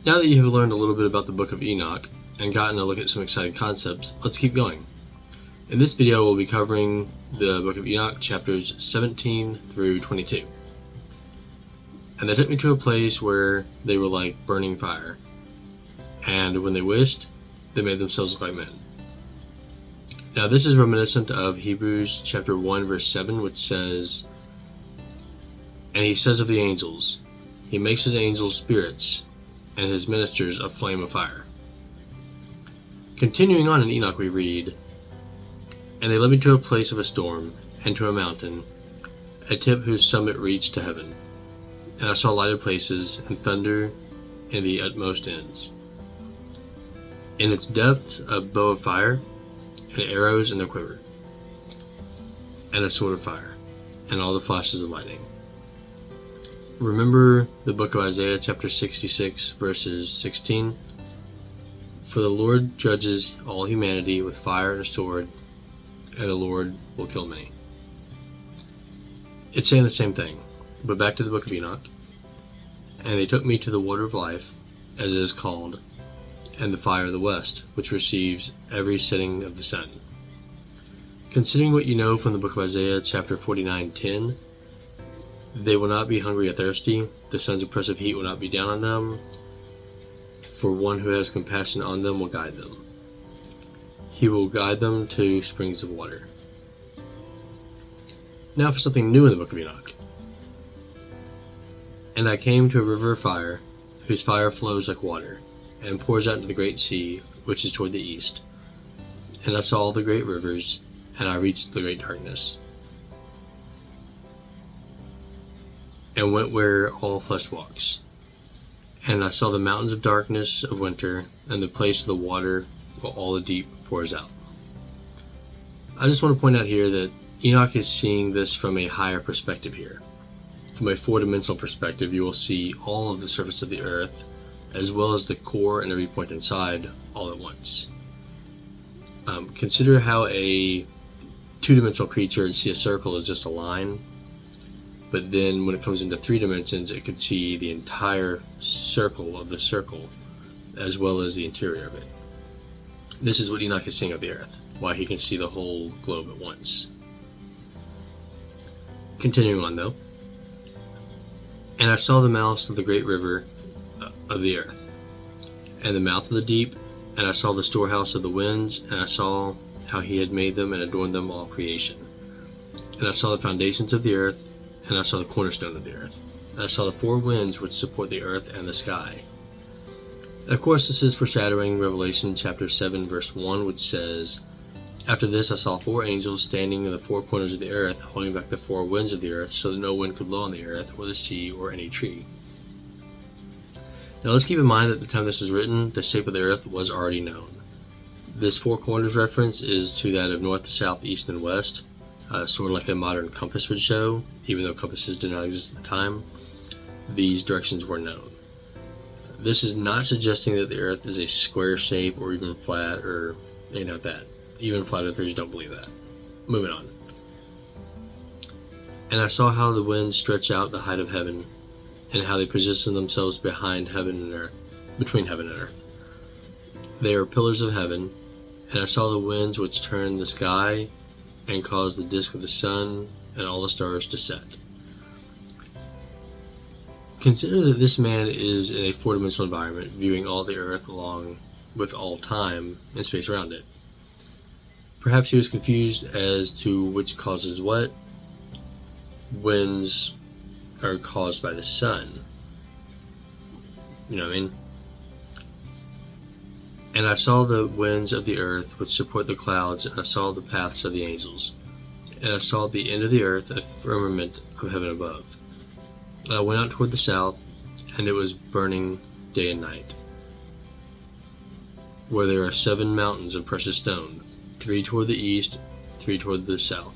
Now that you have learned a little bit about the book of Enoch and gotten a look at some exciting concepts, let's keep going. In this video, we'll be covering the book of Enoch, chapters 17 through 22. And they took me to a place where they were like burning fire, and when they wished, they made themselves look like men. Now this is reminiscent of Hebrews chapter 1 verse 7, which says, "And he says of the angels, he makes his angels spirits, and his ministers a flame of fire." Continuing on in Enoch, we read, "And they led me to a place of a storm, and to a mountain, a tip whose summit reached to heaven. And I saw lighted places, and thunder in the utmost ends. In its depths a bow of fire, and arrows in their quiver, and a sword of fire, and all the flashes of lightning." Remember the book of Isaiah chapter 66 verses 16? "For the Lord judges all humanity with fire and a sword, and the Lord will kill many." It's saying the same thing, but back to the book of Enoch. "And they took me to the water of life, as it is called, and the fire of the west, which receives every setting of the sun." Considering what you know from the book of Isaiah chapter 49:10, "They will not be hungry or thirsty, the sun's oppressive heat will not be down on them, for one who has compassion on them will guide them. He will guide them to springs of water." Now for something new in the book of Enoch. "And I came to a river of fire, whose fire flows like water, and pours out into the great sea, which is toward the east. And I saw all the great rivers, and I reached the great darkness, and went where all flesh walks. And I saw the mountains of darkness of winter, and the place of the water where all the deep pours out." I just want to point out here that Enoch is seeing this from a higher perspective here. From a four-dimensional perspective, you will see all of the surface of the earth, as well as the core and every point inside, all at once. Consider how a two-dimensional creature would see a circle as just a line, but then when it comes into 3 dimensions, it could see the entire circle of the circle, as well as the interior of it. This is what Enoch is seeing of the earth, why he can see the whole globe at once. Continuing on though. "And I saw the mouths of the great river of the earth, and the mouth of the deep, and I saw the storehouse of the winds, and I saw how he had made them and adorned them all creation. And I saw the foundations of the earth, and I saw the cornerstone of the earth, and I saw the 4 winds which support the earth and the sky." And of course, this is foreshadowing Revelation chapter 7 verse 1, which says, "After this I saw 4 angels standing in the 4 corners of the earth, holding back the 4 winds of the earth, so that no wind could blow on the earth, or the sea, or any tree." Now let's keep in mind that at the time this was written, the shape of the earth was already known. This 4 corners reference is to that of north, south, east, and west, sort of like a modern compass would show, even though compasses did not exist at the time. These directions were known. This is not suggesting that the earth is a square shape or even flat or anything like that. Even flat earthers don't believe that. Moving on. "And I saw how the winds stretch out the height of heaven, and how they position themselves behind heaven and earth, between heaven and earth. They are pillars of heaven, and I saw the winds which turn the sky, and cause the disk of the sun and all the stars to set." Consider that this man is in a 4-dimensional environment, viewing all the earth along with all time and space around it. Perhaps he was confused as to which causes what. Winds are caused by the sun. You know what I mean? "And I saw the winds of the earth which support the clouds, and I saw the paths of the angels. And I saw at the end of the earth a firmament of heaven above. And I went out toward the south, and it was burning day and night, where there are 7 mountains of precious stone, 3 toward the east, 3 toward the south."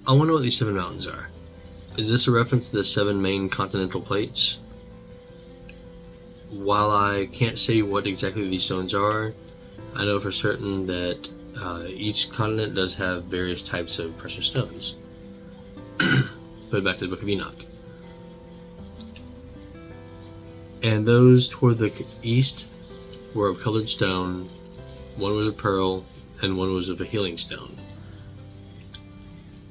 I wonder what these 7 mountains are. Is this a reference to the 7 main continental plates? While I can't say what exactly these stones are, I know for certain that Each continent does have various types of precious stones. But back to the book of Enoch. And those toward the east were of colored stone. One was of pearl, and one was of a healing stone.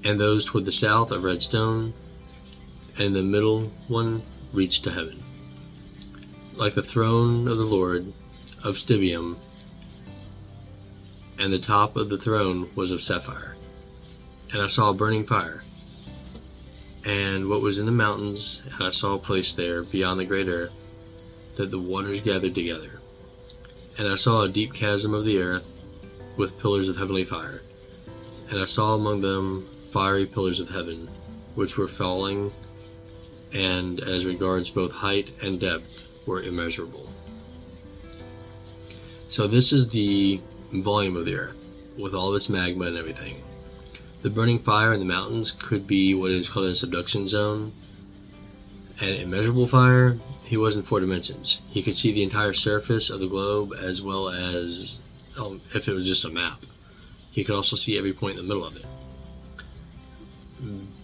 And those toward the south of red stone, and the middle one reached to heaven, like the throne of the Lord of Stibium, and the top of the throne was of sapphire. And I saw a burning fire, and what was in the mountains, and I saw a place there beyond the great earth, that the waters gathered together. And I saw a deep chasm of the earth, with pillars of heavenly fire. And I saw among them fiery pillars of heaven, which were falling, and as regards both height and depth were immeasurable. So this is the volume of the earth, with all of its magma and everything. The burning fire in the mountains could be what is called a subduction zone. And immeasurable fire, he was in 4 dimensions. He could see the entire surface of the globe, as well as, if it was just a map. He could also see every point in the middle of it.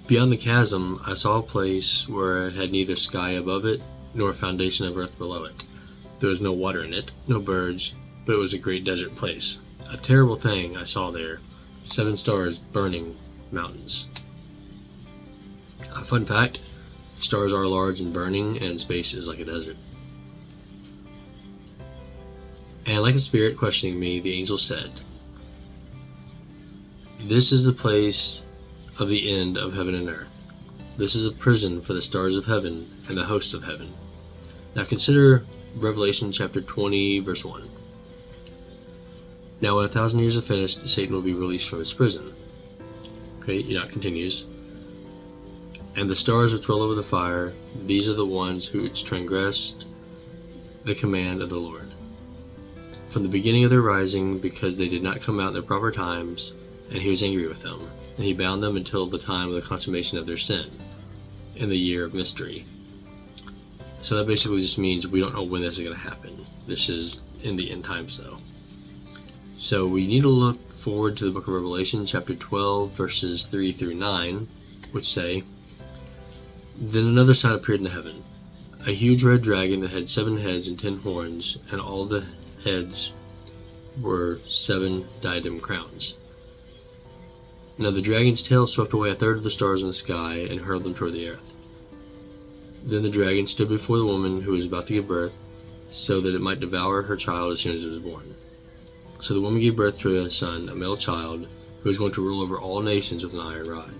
Beyond the chasm, I saw a place where it had neither sky above it, nor foundation of earth below it. There was no water in it, no birds, but it was a great desert place. A terrible thing I saw there, 7 stars burning mountains. A fun fact, stars are large and burning, and space is like a desert. And like a spirit questioning me, the angel said, "This is the place of the end of heaven and earth. This is a prison for the stars of heaven and the hosts of heaven." Now consider Revelation chapter 20, verse 1. "Now when 1,000 years are finished, Satan will be released from his prison." Okay, Enoch continues. "And the stars which roll over the fire, these are the ones who transgressed the command of the Lord from the beginning of their rising, because they did not come out in their proper times, and he was angry with them, and he bound them until the time of the consummation of their sin, in the year of mystery." So that basically just means we don't know when this is going to happen. This is in the end times, though. So we need to look forward to the book of Revelation, chapter 12, verses 3 through 9, which say, "Then another sign appeared in heaven, a huge red dragon that had 7 heads and 10 horns, and all the heads were 7 diadem crowns. Now the dragon's tail swept away 1/3 of the stars in the sky and hurled them toward the earth. Then the dragon stood before the woman who was about to give birth, so that it might devour her child as soon as it was born. So the woman gave birth to a son, a male child, who was going to rule over all nations with an iron rod.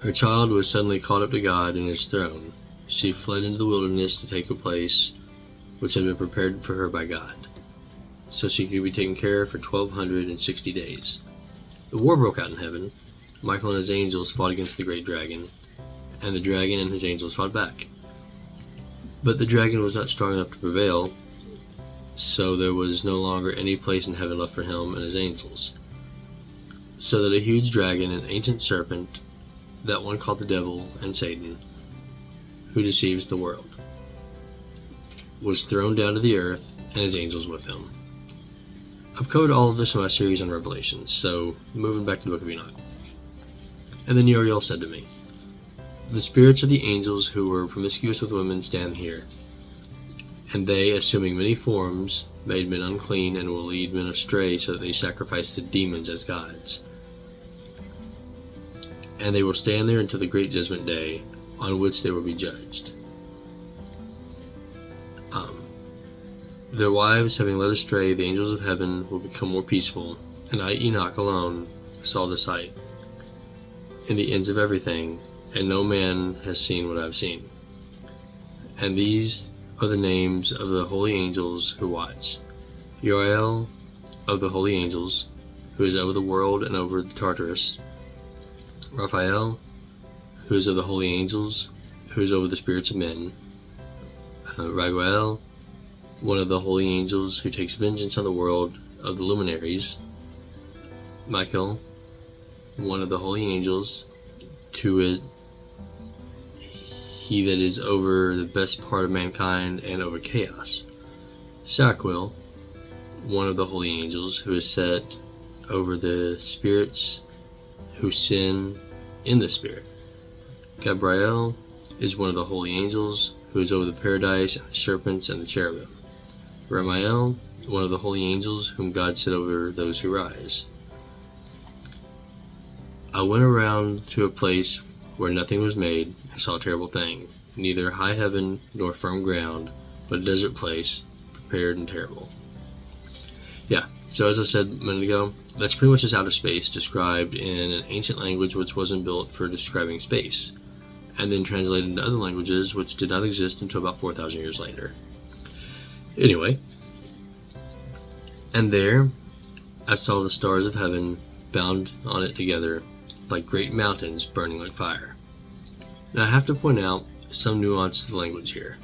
Her child was suddenly caught up to God in his throne. She fled into the wilderness to take a place which had been prepared for her by God, so she could be taken care of for 1,260 days. The war broke out in heaven. Michael and his angels fought against the great dragon, and the dragon and his angels fought back. But the dragon was not strong enough to prevail, so there was no longer any place in heaven left for him and his angels. So that a huge dragon, an ancient serpent, that one called the devil and Satan, who deceives the world, was thrown down to the earth, and his angels with him." I've covered all of this in my series on Revelation, so moving back to the book of Enoch. "And then Uriel said to me, The spirits of the angels who were promiscuous with women stand here, and they, assuming many forms, made men unclean and will lead men astray, so that they sacrifice to demons as gods. And they will stand there until the great judgment day, on which they will be judged. Their wives, having led astray the angels of heaven, will become more peaceful, and I, Enoch, alone saw the sight, in the ends of everything, and no man has seen what I have seen. And these are the names of the holy angels who watch. Uriel of the holy angels, who is over the world and over the Tartarus. Raphael, who is of the holy angels, who is over the spirits of men. Raguel, one of the holy angels, who takes vengeance on the world of the luminaries. Michael, one of the holy angels, to it, he that is over the best part of mankind and over chaos. Saraquel, one of the holy angels, who is set over the spirits who sin in the Spirit. Gabriel is one of the holy angels, who is over the paradise and the serpents and the cherubim. Ramiel, one of the holy angels, whom God set over those who rise. I went around to a place where nothing was made, and saw a terrible thing, neither high heaven nor firm ground, but a desert place, prepared and terrible. Yeah, so as I said a minute ago, that's pretty much just outer space described in an ancient language which wasn't built for describing space, and then translated into other languages which did not exist until about 4,000 years later. Anyway, and there I saw the stars of heaven bound on it together, like great mountains burning like fire. Now I have to point out some nuance to the language here.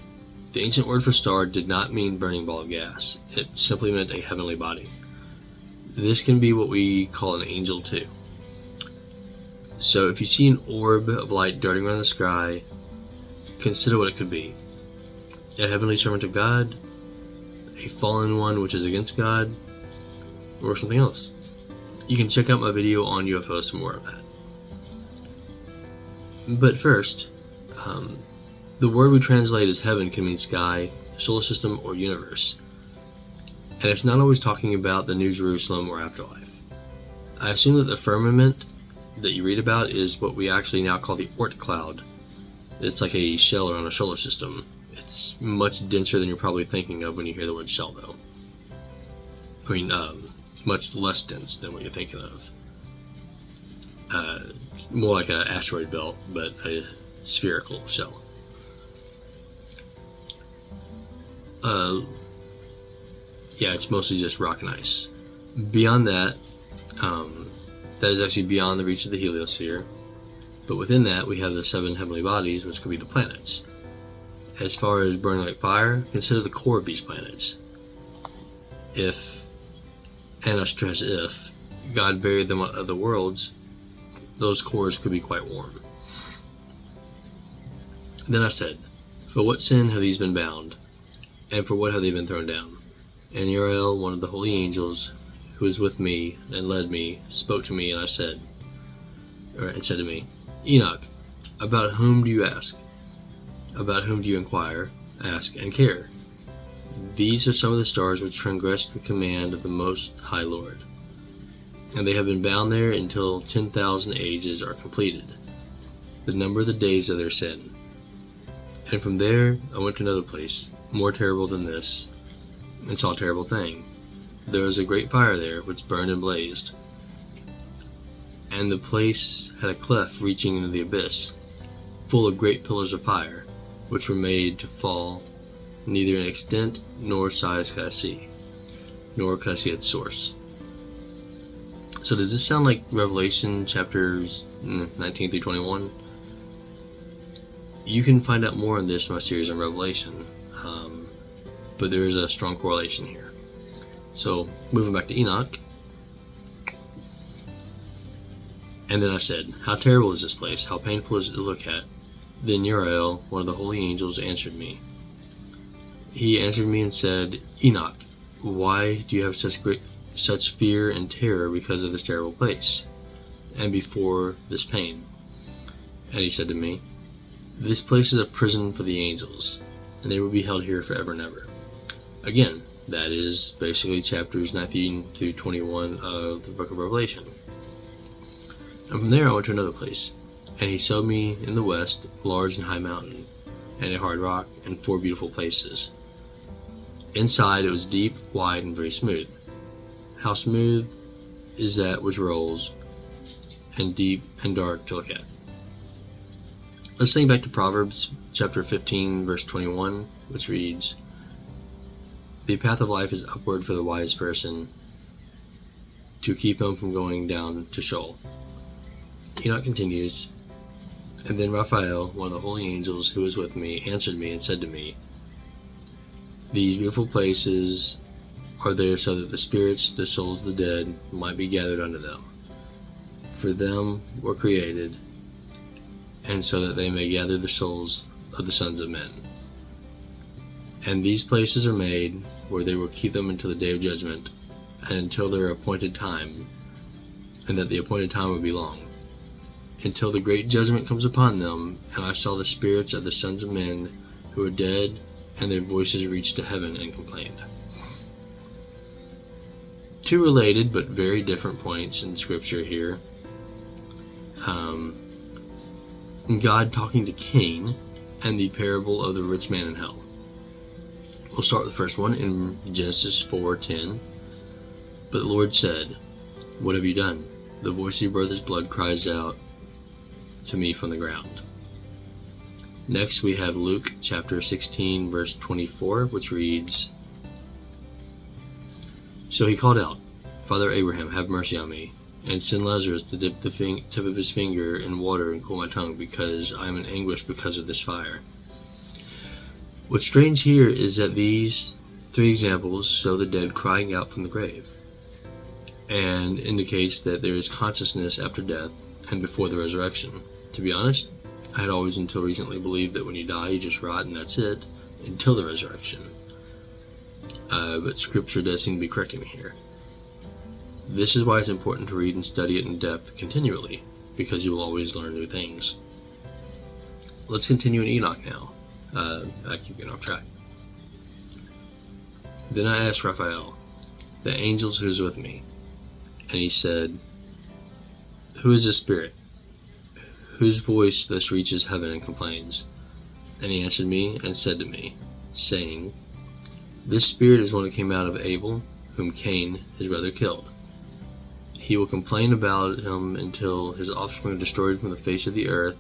The ancient word for star did not mean burning ball of gas. It simply meant a heavenly body. This can be what we call an angel too. So if you see an orb of light darting around the sky, consider what it could be. A heavenly servant of God, a fallen one which is against God, or something else. You can check out my video on UFOs for more of that. But first, the word we translate as heaven can mean sky, solar system, or universe. And it's not always talking about the New Jerusalem or afterlife. I assume that the firmament that you read about is what we actually now call the Oort cloud. It's like a shell around a solar system. It's much denser than you're probably thinking of when you hear the word shell, though. I mean, much less dense than what you're thinking of. More like an asteroid belt, but a spherical shell. Yeah, it's mostly just rock and ice. Beyond that, that is actually beyond the reach of the heliosphere. But within that, we have the 7 heavenly bodies, which could be the planets. As far as burning like fire, consider the core of these planets. If, and I stress if, God buried them on other worlds, those cores could be quite warm. Then I said, for what sin have these been bound? And for what have they been thrown down? And Uriel, one of the holy angels, who was with me and led me, spoke to me, and said to me, Enoch, about whom do you ask? About whom do you inquire, ask, and care? These are some of the stars which transgressed the command of the Most High Lord. And they have been bound there until 10,000 ages are completed, the number of the days of their sin. And from there I went to another place, more terrible than this, and saw a terrible thing. There was a great fire there, which burned and blazed. And the place had a cleft reaching into the abyss, full of great pillars of fire, which were made to fall. Neither in extent nor size could I see, nor could I see its source. So does this sound like Revelation chapters 19 through 21? You can find out more on this in my series on Revelation, but there is a strong correlation here. So moving back to Enoch, and then I said, how terrible is this place? How painful is it to look at? Then Uriel, one of the holy angels, answered me. He answered me and said, Enoch, why do you have such fear and terror because of this terrible place, and before this pain? And he said to me, this place is a prison for the angels, and they will be held here forever and ever. Again, that is basically chapters 19 through 21 of the book of Revelation. And from there I went to another place, and he showed me in the west a large and high mountain, and a hard rock, and 4 beautiful places. Inside it was deep, wide, and very smooth. How smooth is that which rolls, and deep and dark to look at. Let's think back to Proverbs chapter 15, verse 21, which reads, the path of life is upward for the wise person, to keep him from going down to Sheol. Enoch continues, and then Raphael, one of the holy angels who was with me, answered me and said to me, these beautiful places are there so that the spirits, the souls of the dead, might be gathered unto them. For them were created, and so that they may gather the souls of the sons of men. And these places are made where they will keep them until the day of judgment, and until their appointed time, and that the appointed time will be long, until the great judgment comes upon them. And I saw the spirits of the sons of men who were dead, and their voices reached to heaven and complained. Two related but very different points in Scripture here. God talking to Cain, and the parable of the rich man in hell. We'll start with the first one in Genesis 4:10. But the Lord said, "What have you done? The voice of your brother's blood cries out to me from the ground." Next we have Luke chapter 16 verse 24, which reads, "So he called out, 'Father Abraham, have mercy on me, and send Lazarus to dip the tip of his finger in water and cool my tongue, because I am in anguish because of this fire.'" What's strange here is that these three examples show the dead crying out from the grave, and indicates that there is consciousness after death and before the resurrection. To be honest, I had always until recently believed that when you die you just rot and that's it, until the resurrection. But Scripture does seem to be correcting me here. This is why it's important to read and study it in depth continually, because you will always learn new things. Let's continue in Enoch now. I keep getting off track. Then I asked Raphael, the angel who was with me, and he said, "Who is this spirit, whose voice thus reaches heaven and complains?" And he answered me and said to me, saying, "This spirit is one that came out of Abel, whom Cain his brother killed. He will complain about him until his offspring are destroyed from the face of the earth,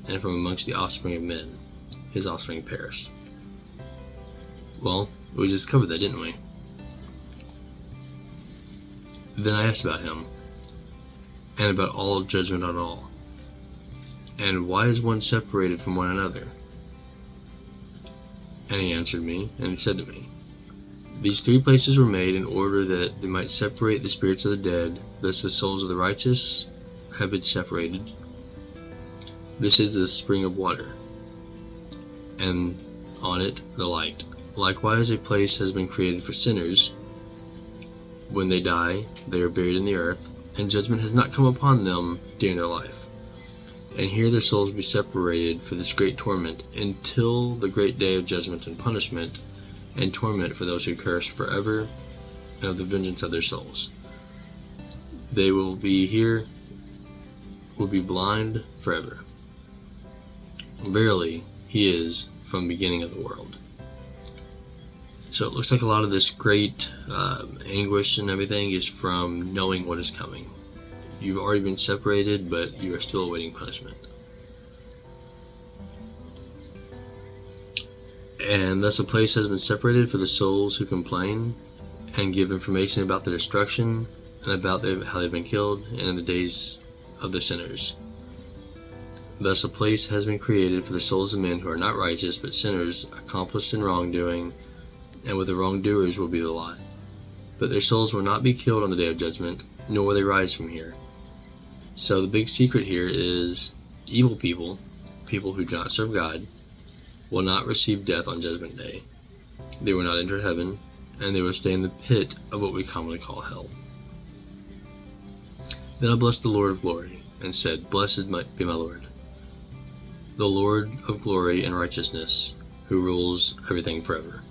and from amongst the offspring of men, his offspring perish." Well, we just covered that, didn't we? Then I asked about him, and about all judgment on all. And why is one separated from one another? And he answered me, and he said to me, "These three places were made in order that they might separate the spirits of the dead, thus the souls of the righteous have been separated. This is the spring of water, and on it the light. Likewise a place has been created for sinners. When they die, they are buried in the earth, and judgment has not come upon them during their life. And here their souls will be separated for this great torment, until the great day of judgment and punishment, and torment for those who curse forever, and of the vengeance of their souls. They will be blind forever. Verily, he is from the beginning of the world." So it looks like a lot of this great anguish and everything is from knowing what is coming. You've already been separated, but you are still awaiting punishment. And thus a place has been separated for the souls who complain and give information about their destruction and about how they've been killed and in the days of the sinners. Thus a place has been created for the souls of men who are not righteous, but sinners accomplished in wrongdoing, and with the wrongdoers will be the lot. But their souls will not be killed on the day of judgment, nor will they rise from here. So the big secret here is evil people, people who do not serve God, will not receive death on judgment day. They will not enter heaven, and they will stay in the pit of what we commonly call hell. Then I blessed the Lord of glory, and said, "Blessed be my Lord, the Lord of glory and righteousness, who rules everything forever."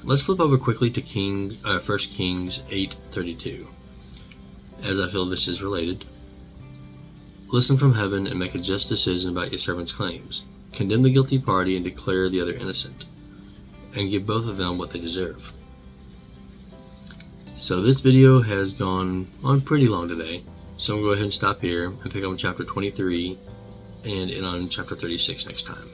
Let's flip over quickly to 1 Kings 8:32, as I feel this is related. "Listen from heaven and make a just decision about your servant's claims. Condemn the guilty party and declare the other innocent, and give both of them what they deserve." So this video has gone on pretty long today, so I'm going to go ahead and stop here and pick up on chapter 23 and in on chapter 36 next time.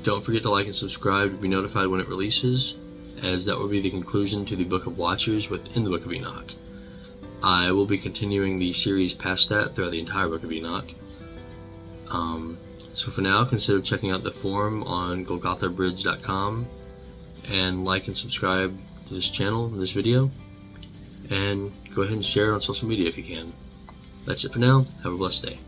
Don't forget to like and subscribe to be notified when it releases, as that will be the conclusion to the Book of Watchers within the Book of Enoch. I will be continuing the series past that throughout the entire Book of Enoch. So for now, consider checking out the forum on golgothabridge.com, and like and subscribe to this channel, this video, and go ahead and share it on social media if you can. That's it for now. Have a blessed day.